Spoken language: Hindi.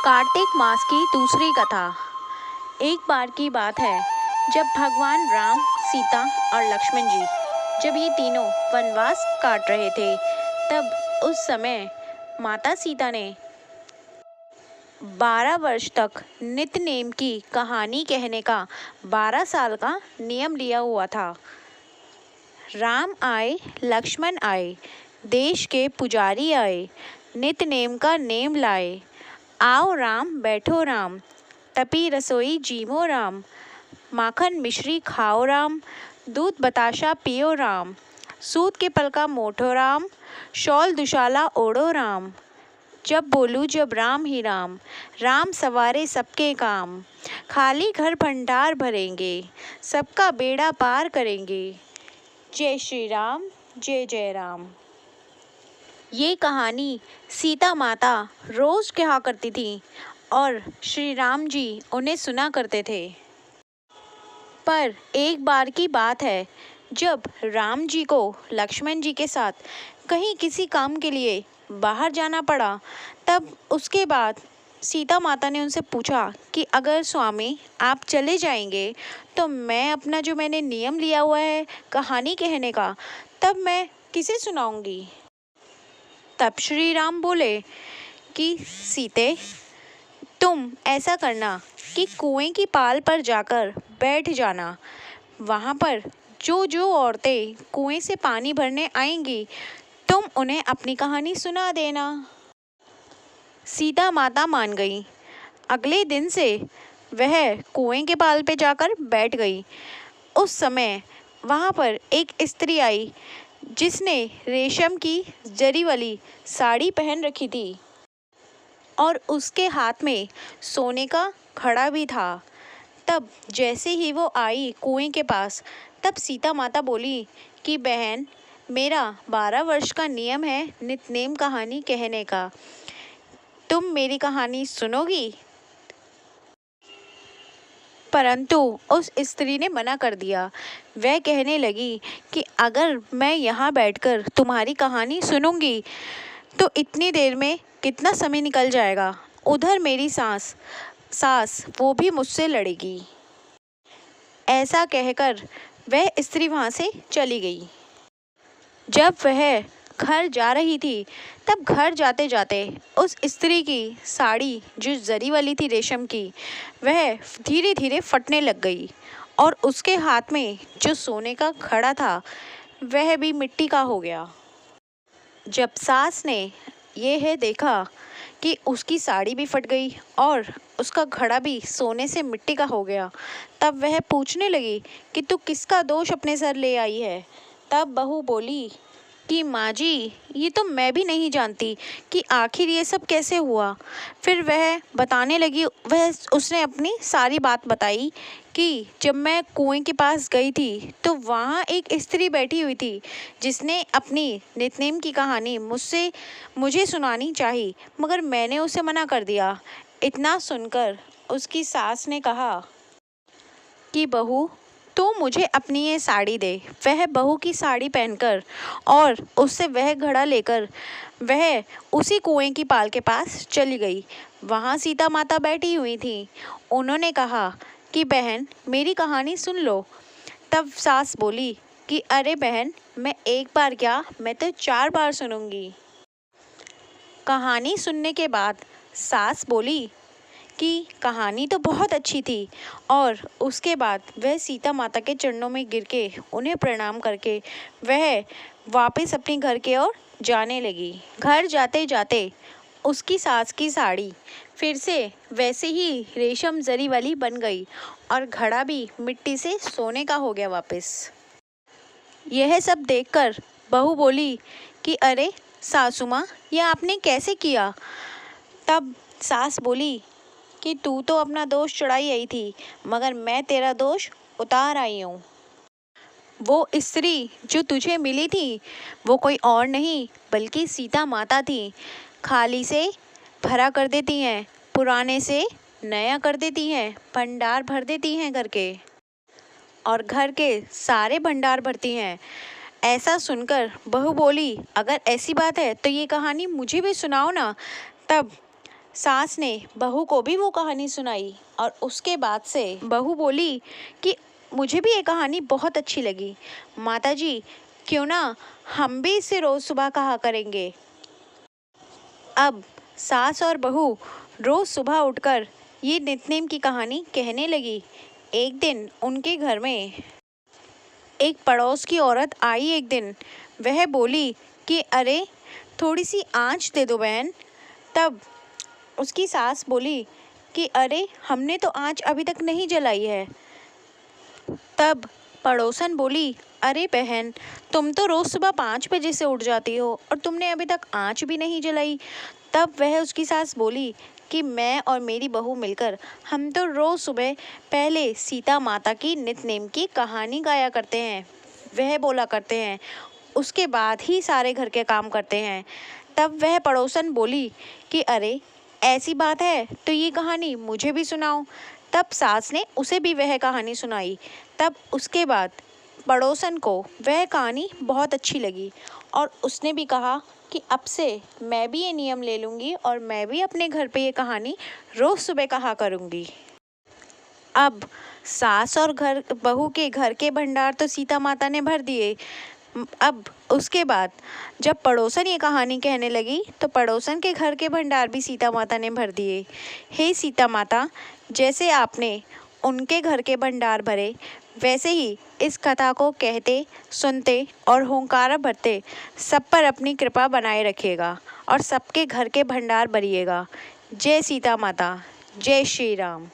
कार्तिक मास की दूसरी कथा। एक बार की बात है जब भगवान राम, सीता और लक्ष्मण जी जब ये तीनों वनवास काट रहे थे, तब उस समय माता सीता ने 12 वर्ष तक नित्य नेम की कहानी कहने का 12 साल का नियम लिया हुआ था। राम आए, लक्ष्मण आए, देश के पुजारी आए, नित्य नेम का नेम लाए। आओ राम बैठो राम, तपी रसोई जीमो राम, माखन मिश्री खाओ राम, दूध बताशा पियो राम, सूत के पलका मोठो राम, शॉल दुशाला ओढ़ो राम। जब बोलूँ जब राम ही राम, राम सवारे सबके काम, खाली घर भंडार भरेंगे, सबका बेड़ा पार करेंगे। जय श्री राम, जय जय राम। ये कहानी सीता माता रोज कहा करती थी और श्री राम जी उन्हें सुना करते थे। पर एक बार की बात है जब राम जी को लक्ष्मण जी के साथ कहीं किसी काम के लिए बाहर जाना पड़ा, तब उसके बाद सीता माता ने उनसे पूछा कि अगर स्वामी आप चले जाएंगे तो मैं अपना जो मैंने नियम लिया हुआ है कहानी कहने का, तब मैं किसे सुनाऊंगी। तब श्री राम बोले कि सीते, तुम ऐसा करना कि कुएं की पाल पर जाकर बैठ जाना। वहाँ पर जो जो औरतें कुएं से पानी भरने आएंगी, तुम उन्हें अपनी कहानी सुना देना। सीता माता मान गई। अगले दिन से वह कुएं के पाल पे जाकर बैठ गई। उस समय वहाँ पर एक स्त्री आई जिसने रेशम की जरी वाली साड़ी पहन रखी थी और उसके हाथ में सोने का घड़ा भी था। तब जैसे ही वो आई कुएं के पास, तब सीता माता बोली कि बहन, मेरा 12 वर्ष का नियम है नित्य-नेम कहानी कहने का, तुम मेरी कहानी सुनोगी। परंतु उस स्त्री ने मना कर दिया। वह कहने लगी कि अगर मैं यहाँ बैठकर तुम्हारी कहानी सुनूंगी तो इतनी देर में कितना समय निकल जाएगा, उधर मेरी सास वो भी मुझसे लड़ेगी। ऐसा कहकर वह स्त्री वहाँ से चली गई। जब वह घर जा रही थी, तब घर जाते जाते उस स्त्री की साड़ी जो जरी वाली थी रेशम की, वह धीरे धीरे फटने लग गई और उसके हाथ में जो सोने का घड़ा था वह भी मिट्टी का हो गया। जब सास ने यह देखा कि उसकी साड़ी भी फट गई और उसका घड़ा भी सोने से मिट्टी का हो गया, तब वह पूछने लगी कि तू किसका दोष अपने सर ले आई है। तब बहू बोली कि माँ जी, ये तो मैं भी नहीं जानती कि आखिर ये सब कैसे हुआ। फिर वह बताने लगी, उसने अपनी सारी बात बताई कि जब मैं कुएं के पास गई थी तो वहाँ एक स्त्री बैठी हुई थी जिसने अपनी नित्य-नेम की कहानी मुझे सुनानी चाहिए, मगर मैंने उसे मना कर दिया। इतना सुनकर उसकी सास ने कहा कि बहू, तो मुझे अपनी ये साड़ी दे। वह बहू की साड़ी पहनकर और उससे वह घड़ा लेकर वह उसी कुएं की पाल के पास चली गई। वहाँ सीता माता बैठी हुई थी। उन्होंने कहा कि बहन, मेरी कहानी सुन लो। तब सास बोली कि अरे बहन, मैं एक बार क्या, मैं तो 4 बार सुनूंगी। कहानी सुनने के बाद सास बोली कि कहानी तो बहुत अच्छी थी, और उसके बाद वह सीता माता के चरणों में गिर के उन्हें प्रणाम करके वह वापस अपने घर के ओर जाने लगी। घर जाते जाते उसकी सास की साड़ी फिर से वैसे ही रेशम जरी वाली बन गई और घड़ा भी मिट्टी से सोने का हो गया वापस। यह सब देखकर बहू बोली कि अरे सासू माँ, यह आपने कैसे किया। तब सास बोली कि तू तो अपना दोष चढ़ाई आई थी, मगर मैं तेरा दोष उतार आई हूँ। वो स्त्री जो तुझे मिली थी वो कोई और नहीं बल्कि सीता माता थी। खाली से भरा कर देती हैं, पुराने से नया कर देती हैं, भंडार भर देती हैं घर के, और घर के सारे भंडार भरती हैं। ऐसा सुनकर बहू बोली, अगर ऐसी बात है तो ये कहानी मुझे भी सुनाओ ना। तब सास ने बहू को भी वो कहानी सुनाई और उसके बाद से बहू बोली कि मुझे भी ये कहानी बहुत अच्छी लगी। माताजी, क्यों ना हम भी इसे रोज़ सुबह कहा करेंगे। अब सास और बहू रोज़ सुबह उठकर ये नित्य की कहानी कहने लगी। एक दिन उनके घर में एक पड़ोस की औरत आई। एक दिन वह बोली कि अरे थोड़ी सी आँच दे दो बहन। तब उसकी सास बोली कि अरे हमने तो आँच अभी तक नहीं जलाई है। तब पड़ोसन बोली, अरे बहन, तुम तो रोज़ सुबह 5 बजे से उठ जाती हो और तुमने अभी तक आँच भी नहीं जलाई। तब वह उसकी सास बोली कि मैं और मेरी बहू मिलकर हम तो रोज़ सुबह पहले सीता माता की नित्य की कहानी गाया करते हैं, वह बोला करते हैं, उसके बाद ही सारे घर के काम करते हैं। तब वह पड़ोसन बोली कि अरे ऐसी बात है तो ये कहानी मुझे भी सुनाओ। तब सास ने उसे भी वह कहानी सुनाई। तब उसके बाद पड़ोसन को वह कहानी बहुत अच्छी लगी और उसने भी कहा कि अब से मैं भी ये नियम ले लूँगी और मैं भी अपने घर पे ये कहानी रोज़ सुबह कहा करूँगी। अब सास और बहू के घर के भंडार तो सीता माता ने भर दिए। अब उसके बाद जब पड़ोसन ये कहानी कहने लगी तो पड़ोसन के घर के भंडार भी सीता माता ने भर दिए। हे सीता माता, जैसे आपने उनके घर के भंडार भरे, वैसे ही इस कथा को कहते, सुनते और हुंकारा भरते सब पर अपनी कृपा बनाए रखिएगा और सबके घर के भंडार भरिएगा। जय सीता माता, जय श्री राम।